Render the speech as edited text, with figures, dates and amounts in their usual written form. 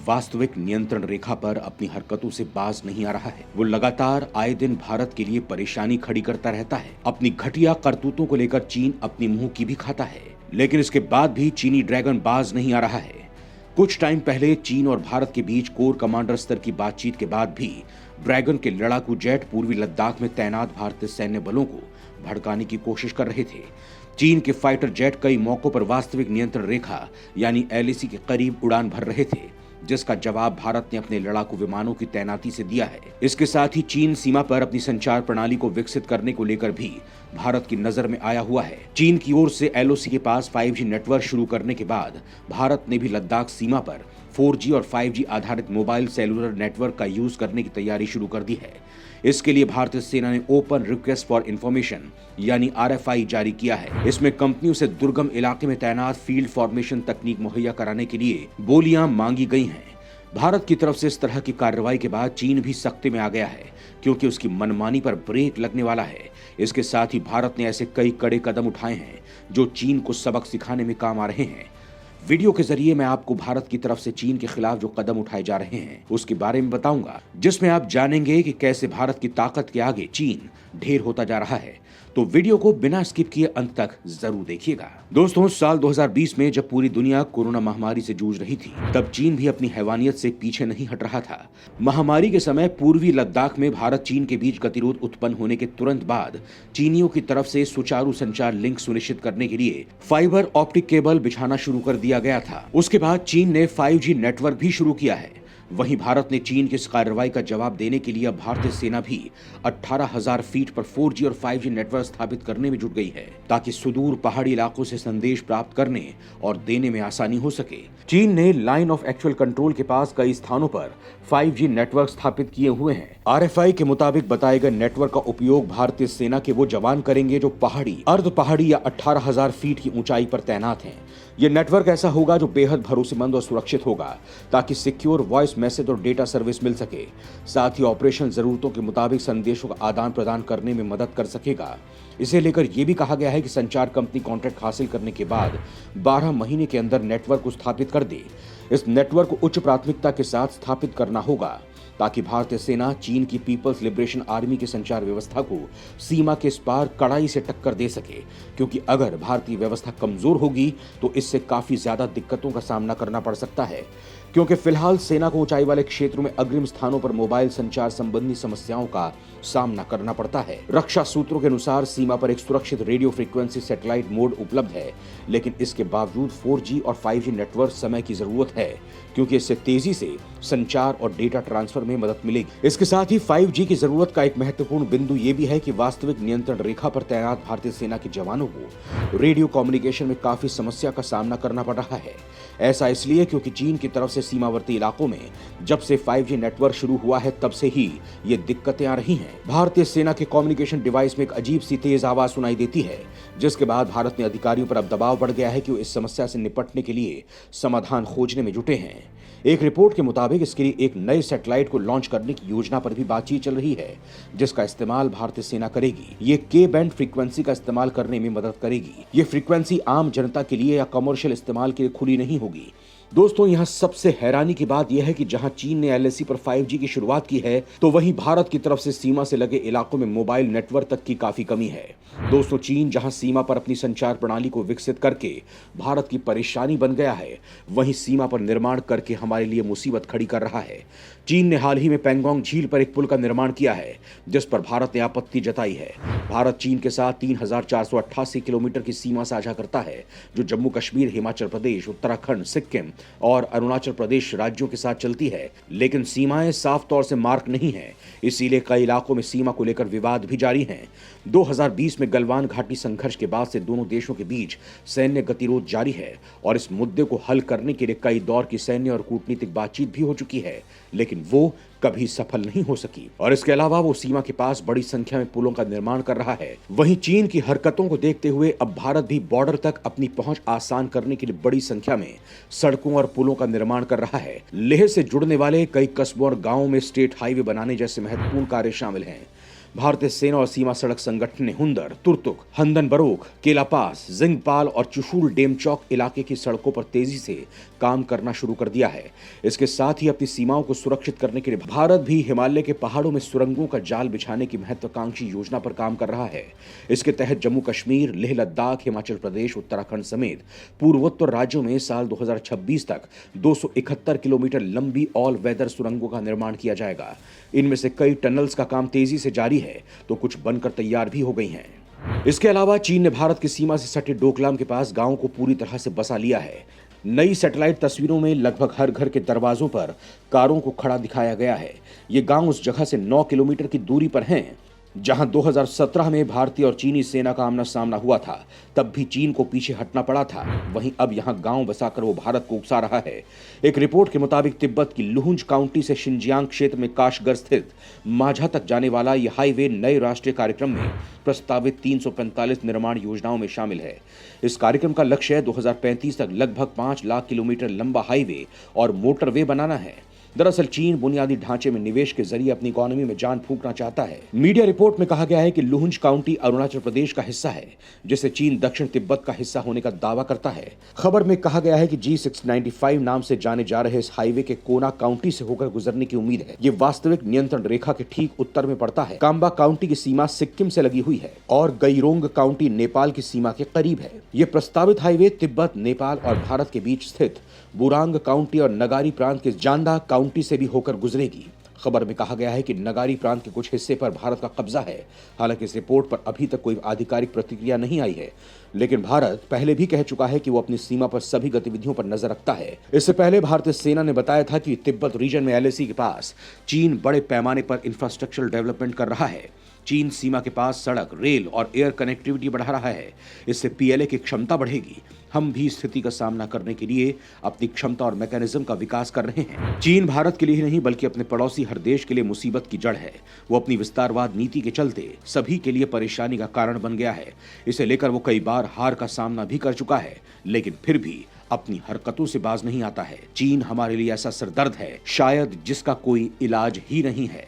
वास्तविक नियंत्रण रेखा पर अपनी हरकतों से बाज नहीं आ रहा है। वो लगातार आए दिन भारत के लिए परेशानी खड़ी करता रहता है। अपनी घटिया करतूतों को लेकर चीन अपनी मुंह की भी खाता है, लेकिन इसके बाद भी चीनी ड्रैगन बाज नहीं आ रहा है। कुछ टाइम पहले चीन और भारत के बीच कोर कमांडर स्तर की बातचीत के बाद भी ड्रैगन के लड़ाकू जेट पूर्वी लद्दाख में तैनात भारतीय सैन्य बलों को भड़काने की कोशिश कर रहे थे। चीन के फाइटर जेट कई मौकों पर वास्तविक नियंत्रण रेखा यानी एलएसी के करीब उड़ान भर रहे थे, जिसका जवाब भारत ने अपने लड़ाकू विमानों की तैनाती से दिया है। इसके साथ ही चीन सीमा पर अपनी संचार प्रणाली को विकसित करने को लेकर भी भारत की नजर में आया हुआ है। चीन की ओर से एलओसी के पास 5G नेटवर्क शुरू करने के बाद भारत ने भी लद्दाख सीमा पर 4G और 5G आधारित मोबाइल सेलुलर नेटवर्क का यूज करने की तैयारी शुरू कर दी है। इसके लिए भारतीय सेना ने ओपन रिक्वेस्ट फॉर इंफॉर्मेशन यानी RFI जारी किया है। इसमें कंपनियों से दुर्गम इलाके में तैनात फील्ड फॉर्मेशन तकनीक मुहैया कराने के लिए बोलियां मांगी गई हैं। भारत की तरफ से इस तरह की कार्रवाई के बाद चीन भी सख्ती में आ गया है, क्योंकि उसकी मनमानी पर ब्रेक लगने वाला है। इसके साथ ही भारत ने ऐसे कई कड़े कदम उठाए हैं जो चीन को सबक सिखाने में काम आ रहे हैं। वीडियो के जरिए मैं आपको भारत की तरफ से चीन के खिलाफ जो कदम उठाए जा रहे हैं उसके बारे में बताऊंगा, जिसमें आप जानेंगे कि कैसे भारत की ताकत के आगे चीन ढेर होता जा रहा है। तो वीडियो को बिना स्किप किए अंत तक जरूर देखिएगा। दोस्तों, साल 2020 में जब पूरी दुनिया कोरोना महामारी से जूझ रही थी, तब चीन भी अपनी हैवानियत से पीछे नहीं हट रहा था। महामारी के समय पूर्वी लद्दाख में भारत चीन के बीच गतिरोध उत्पन्न होने के तुरंत बाद चीनियों की तरफ से सुचारू संचार लिंक सुनिश्चित करने के लिए फाइबर ऑप्टिक केबल बिछाना शुरू कर दिया गया था। उसके बाद चीन ने 5G नेटवर्क भी शुरू किया है। वहीं भारत ने चीन की इस कार्रवाई का जवाब देने के लिए अब भारतीय सेना भी 18,000 फीट पर 4G और 5G नेटवर्क स्थापित करने में जुट गई है, ताकि सुदूर पहाड़ी इलाकों से संदेश प्राप्त करने और देने में आसानी हो सके। चीन ने लाइन ऑफ एक्चुअल कंट्रोल के पास कई स्थानों पर 5G नेटवर्क स्थापित किए हुए हैं। RFI के मुताबिक बताए गए नेटवर्क का उपयोग भारतीय सेना के वो जवान करेंगे जो पहाड़ी, अर्ध पहाड़ी या 18,000 फीट की ऊंचाई पर तैनात हैं। ये नेटवर्क ऐसा होगा जो बेहद भरोसेमंद और सुरक्षित होगा, ताकि सिक्योर वॉइस मैसेज और डेटा सर्विस मिल सके। साथ ही ऑपरेशन जरूरतों के मुताबिक संदेशों का आदान प्रदान करने में मदद कर सकेगा। इसे लेकर यह भी कहा गया है कि संचार कंपनी कॉन्ट्रैक्ट हासिल करने के बाद 12 महीने के अंदर नेटवर्क को स्थापित कर दे। इस नेटवर्क को उच्च प्राथमिकता के साथ स्थापित करना होगा, ताकि भारतीय सेना चीन की पीपल्स लिबरेशन आर्मी की संचार व्यवस्था को सीमा के इस पार कड़ाई से टक्कर दे सके, क्योंकि अगर भारतीय व्यवस्था कमजोर होगी तो इससे काफी ज्यादा दिक्कतों का सामना करना पड़ सकता है, क्योंकि फिलहाल सेना को ऊंचाई वाले क्षेत्रों में अग्रिम स्थानों पर मोबाइल संचार संबंधी समस्याओं का सामना करना पड़ता है। रक्षा सूत्रों के अनुसार सीमा पर एक सुरक्षित रेडियो फ्रीक्वेंसी सैटेलाइट मोड उपलब्ध है, लेकिन इसके बावजूद 4G और 5G नेटवर्क समय की जरूरत है, क्योंकि इससे तेजी से संचार और डेटा ट्रांसफर में मदद मिलेगी। इसके साथ ही 5G की जरूरत का एक महत्वपूर्ण बिंदु ये भी है कि वास्तविक नियंत्रण रेखा पर तैनात भारतीय सेना के जवानों को रेडियो कम्युनिकेशन में काफी समस्या का सामना करना पड़ रहा है। ऐसा इसलिए क्योंकि चीन की तरफ से सीमावर्ती इलाकों में जब से 5G नेटवर्क शुरू हुआ है, तब से ही ये दिक्कतें आ रही हैं। भारतीय सेना के कम्युनिकेशन डिवाइस में एक अजीब सी तेज आवाज सुनाई देती है, जिसके बाद भारत ने अधिकारियों पर अब दबाव बढ़ गया है कि वो इस समस्या से निपटने के लिए समाधान खोजने में जुटे हैं। एक रिपोर्ट के मुताबिक इसके लिए एक नए सैटेलाइट को लॉन्च करने की योजना पर भी बातचीत चल रही है, जिसका इस्तेमाल भारतीय सेना करेगी। ये के बैंड फ्रीक्वेंसी का इस्तेमाल करने में मदद करेगी। ये फ्रीक्वेंसी आम जनता के लिए या कमर्शियल इस्तेमाल के लिए खुली नहीं होगी। दोस्तों, यहाँ सबसे हैरानी की बात यह है कि जहां चीन ने एलएसी पर 5G की शुरुआत की है, तो वहीं भारत की तरफ से सीमा से लगे इलाकों में मोबाइल नेटवर्क तक की काफी कमी है। दोस्तों, चीन जहां सीमा पर अपनी संचार प्रणाली को विकसित करके भारत की परेशानी बन गया है, वहीं सीमा पर निर्माण करके हमारे लिए मुसीबत खड़ी कर रहा है। चीन ने हाल ही में पैंगोंग झील पर एक पुल का निर्माण किया है, जिस पर भारत ने आपत्ति जताई है। भारत चीन के साथ 3,488 किलोमीटर की सीमा साझा करता है, जो जम्मू कश्मीर, हिमाचल प्रदेश, उत्तराखंड, सिक्किम और अरुणाचल प्रदेश राज्यों के साथ चलती है। लेकिन सीमाएं साफ तौर से मार्क नहीं है, इसीलिए कई इलाकों में सीमा को लेकर विवाद भी जारी हैं। 2020 में गलवान घाटी संघर्ष के बाद से दोनों देशों के बीच सैन्य गतिरोध जारी है, और इस मुद्दे को हल करने के लिए कई दौर की सैन्य और कूटनीतिक बातचीत भी हो चुकी है, लेकिन वो कभी सफल नहीं हो सकी। और इसके अलावा वो सीमा के पास बड़ी संख्या में पुलों का निर्माण कर रहा है। वहीं चीन की हरकतों को देखते हुए अब भारत भी बॉर्डर तक अपनी पहुंच आसान करने के लिए बड़ी संख्या में सड़कों और पुलों का निर्माण कर रहा है। लेह से जुड़ने वाले कई कस्बों और गांवों में स्टेट हाईवे बनाने जैसे महत्वपूर्ण कार्य शामिल हैं। भारतीय सेना और सीमा सड़क संगठन ने हुंदर, तुर्तुक, हंदनबरोग, केलापास, जिंगपाल और चुशूल डेमचौक इलाके की सड़कों पर तेजी से काम करना शुरू कर दिया है। इसके साथ ही अपनी सीमाओं को सुरक्षित करने के लिए भारत भी हिमालय के पहाड़ों में सुरंगों का जाल बिछाने की महत्वाकांक्षी योजना पर काम कर रहा है। इसके तहत जम्मू कश्मीर, लेह लद्दाख, हिमाचल प्रदेश, उत्तराखंड समेत पूर्वोत्तर राज्यों में साल 2026 तक 271 किलोमीटर लंबी ऑल वेदर सुरंगों का निर्माण किया जाएगा। इनमें से कई टनल्स का काम तेजी से जारी है तो कुछ बनकर तैयार भी हो गई हैं। इसके अलावा चीन ने भारत की सीमा से सटे डोकलाम के पास गांव को पूरी तरह से बसा लिया है। नई सैटेलाइट तस्वीरों में लगभग हर घर के दरवाजों पर कारों को खड़ा दिखाया गया है। ये गांव उस जगह से 9 किलोमीटर की दूरी पर हैं जहां 2017 में भारतीय और चीनी सेना का आमना सामना हुआ था। तब भी चीन को पीछे हटना पड़ा था। वहीं अब यहां गांव बसाकर वो भारत को उकसा रहा है। एक रिपोर्ट के मुताबिक तिब्बत की लुहुंज काउंटी से शिनजियांग क्षेत्र में काशगर स्थित माझा तक जाने वाला यह हाईवे नए राष्ट्रीय कार्यक्रम में प्रस्तावित 345 निर्माण योजनाओं में शामिल है। इस कार्यक्रम का लक्ष्य 2035 तक लगभग 5 लाख किलोमीटर लंबा हाईवे और मोटरवे बनाना है। दरअसल चीन बुनियादी ढांचे में निवेश के जरिए अपनी इकोनॉमी में जान फूंकना चाहता है। मीडिया रिपोर्ट में कहा गया है कि लुहुंज काउंटी अरुणाचल प्रदेश का हिस्सा है, जिसे चीन दक्षिण तिब्बत का हिस्सा होने का दावा करता है। खबर में कहा गया है कि G695 नाम से जाने जा रहे इस हाईवे के कोना काउंटी से होकर गुजरने की उम्मीद है। ये वास्तविक नियंत्रण रेखा के ठीक उत्तर में पड़ता है। काम्बा काउंटी की सीमा सिक्किम से लगी हुई है और गईरोंग काउंटी नेपाल की सीमा के करीब है। ये प्रस्तावित हाईवे तिब्बत, नेपाल और भारत के बीच स्थित बुरांग काउंटी और नगारी प्रांत के जांदा काउंटी से भी होकर गुजरेगी। खबर में कहा गया है कि नगारी प्रांत के कुछ हिस्से पर भारत का कब्जा है। हालांकि इस रिपोर्ट पर अभी तक कोई आधिकारिक प्रतिक्रिया नहीं आई है, लेकिन भारत पहले भी कह चुका है कि वो अपनी सीमा पर सभी गतिविधियों पर नजर रखता है। इससे पहले भारतीय सेना ने बताया था कि तिब्बत रीजन में LAC के पास चीन बड़े पैमाने पर इंफ्रास्ट्रक्चरल डेवलपमेंट कर रहा है। चीन सीमा के पास सड़क, रेल और एयर कनेक्टिविटी बढ़ा रहा है। इससे PLA की क्षमता बढ़ेगी। हम भी स्थिति का सामना करने के लिए अपनी क्षमता और मैकेनिज्म का विकास कर रहे हैं। चीन भारत के लिए ही नहीं बल्कि अपने पड़ोसी हर देश के लिए मुसीबत की जड़ है। वो अपनी विस्तारवाद नीति के चलते सभी के लिए परेशानी का कारण बन गया है। इसे लेकर वो कई बार हार का सामना भी कर चुका है, लेकिन फिर भी अपनी हरकतों से बाज नहीं आता है। चीन हमारे लिए ऐसा सरदर्द है शायद जिसका कोई इलाज ही नहीं है।